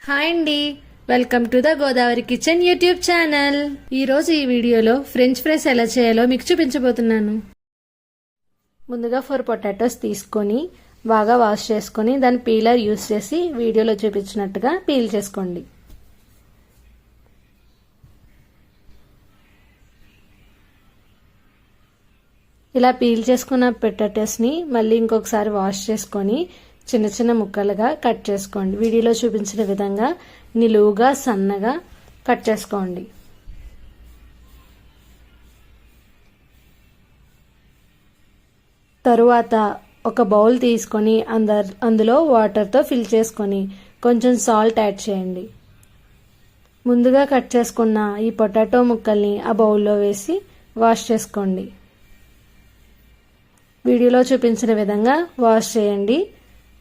Hi అండి, welcome to the Godavari kitchen YouTube channel. ఈరోజు ఈ వీడియోలో ఫ్రెంచ్ ఫ్రైస్ ఎలా చేయాలో మీకు చూపించబోతున్నాను. ముందుగా 4 పొటాటోస్ తీసుకొని బాగా వాష్ చేసుకొని దాని పీలర్ యూస్ చేసి వీడియోలో చూపించినట్టుగా పీల్ చేసుకోండి. ఇలా పీల్ చేసుకున్న పొటాటోస్ని మళ్ళీ ఇంకొకసారి వాష్ చేసుకొని చిన్న చిన్న ముక్కలుగా కట్ చేసుకోండి. వీడియోలో చూపించిన విధంగా నిలువుగా సన్నగా కట్ చేసుకోండి. తరువాత ఒక బౌల్ తీసుకొని అందులో వాటర్తో ఫిల్ చేసుకొని కొంచెం సాల్ట్ యాడ్ చేయండి. ముందుగా కట్ చేసుకున్న ఈ పొటాటో ముక్కల్ని ఆ బౌల్లో వేసి వాష్ చేసుకోండి. వీడియోలో చూపించిన విధంగా వాష్ చేయండి.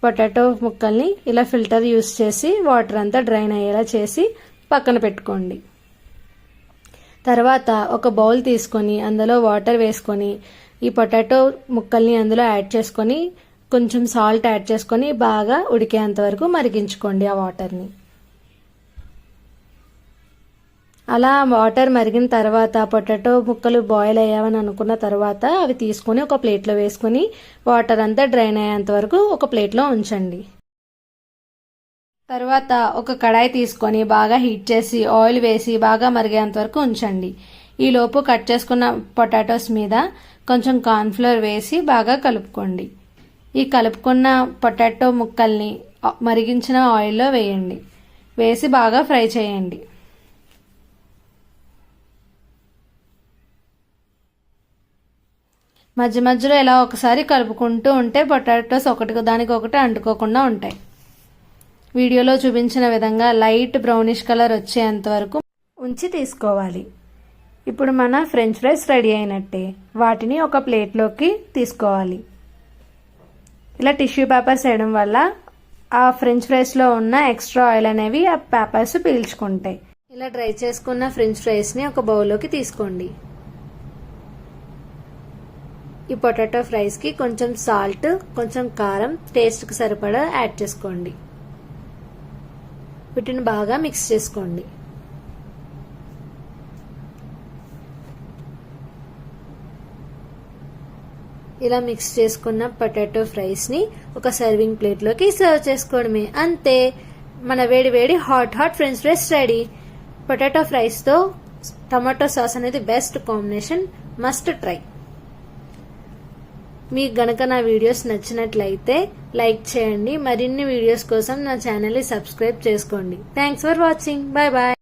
పొటాటో ముక్కల్ని ఇలా ఫిల్టర్ యూస్ చేసి వాటర్ అంతా డ్రైన్ అయ్యేలా చేసి పక్కన పెట్టుకోండి. తర్వాత ఒక బౌల్ తీసుకొని అందులో వాటర్ వేసుకొని ఈ పొటాటో ముక్కల్ని అందులో యాడ్ చేసుకొని కొంచెం సాల్ట్ యాడ్ చేసుకొని బాగా ఉడికేంత వరకు మరిగించుకోండి ఆ వాటర్ని. అలా వాటర్ మరిగిన తర్వాత పొటాటో ముక్కలు బాయిల్ అయ్యావని అనుకున్న తర్వాత అవి తీసుకొని ఒక ప్లేట్లో వేసుకొని వాటర్ అంతా డ్రైన్ అయ్యేంత వరకు ఒక ప్లేట్లో ఉంచండి. తర్వాత ఒక కడాయి తీసుకొని బాగా హీట్ చేసి ఆయిల్ వేసి బాగా మరిగేంత వరకు ఉంచండి. ఈలోపు కట్ చేసుకున్న పొటాటోస్ మీద కొంచెం కార్న్ఫ్లోర్ వేసి బాగా కలుపుకోండి. ఈ కలుపుకున్న పొటాటో ముక్కల్ని మరిగించిన ఆయిల్లో వేయండి. వేసి బాగా ఫ్రై చేయండి. మధ్య మధ్యలో ఇలా ఒకసారి కలుపుకుంటూ ఉంటే పొటాటోస్ దానికొకటి అంటుకోకుండా ఉంటాయి. వీడియోలో చూపించిన విధంగా లైట్ బ్రౌనిష్ కలర్ వచ్చేంత వరకు ఉంచి తీసుకోవాలి. ఇప్పుడు మన ఫ్రెంచ్ ఫ్రైస్ రెడీ అయినట్టే. వాటిని ఒక ప్లేట్లోకి తీసుకోవాలి. ఇలా టిష్యూ పేపర్స్ వేయడం వల్ల ఆ ఫ్రెంచ్ ఫ్రైస్లో ఉన్న ఎక్స్ట్రా ఆయిల్ అనేవి ఆ పేపర్స్ పీల్చుకుంటాయి. ఇలా డ్రై చేసుకున్న ఫ్రెంచ్ ఫ్రైస్ని ఒక బౌల్లోకి తీసుకోండి. ఈ పొటాటో ఫ్రైస్కి కొంచెం సాల్ట్, కొంచెం కారం టేస్ట్కి సరిపడా యాడ్ చేసుకోండి. వీటిని బాగా మిక్స్ చేసుకోండి. ఇలా మిక్స్ చేసుకున్న పొటాటో ఫ్రైస్ని ఒక సర్వింగ్ ప్లేట్లోకి సర్వ్ చేసుకోవడమే. అంతే, మన వేడి వేడి hot French fries ready. Potato ఫ్రైస్తో టమాటో సాస్ అనేది బెస్ట్ కాంబినేషన్. Must try. మీకు గనక నా వీడియోస్ నచ్చినట్లయితే లైక్ చేయండి. మరిన్ని వీడియోస్ కోసం నా ఛానల్ని సబ్స్క్రైబ్ చేసుకోండి. Thanks for watching. Bye bye.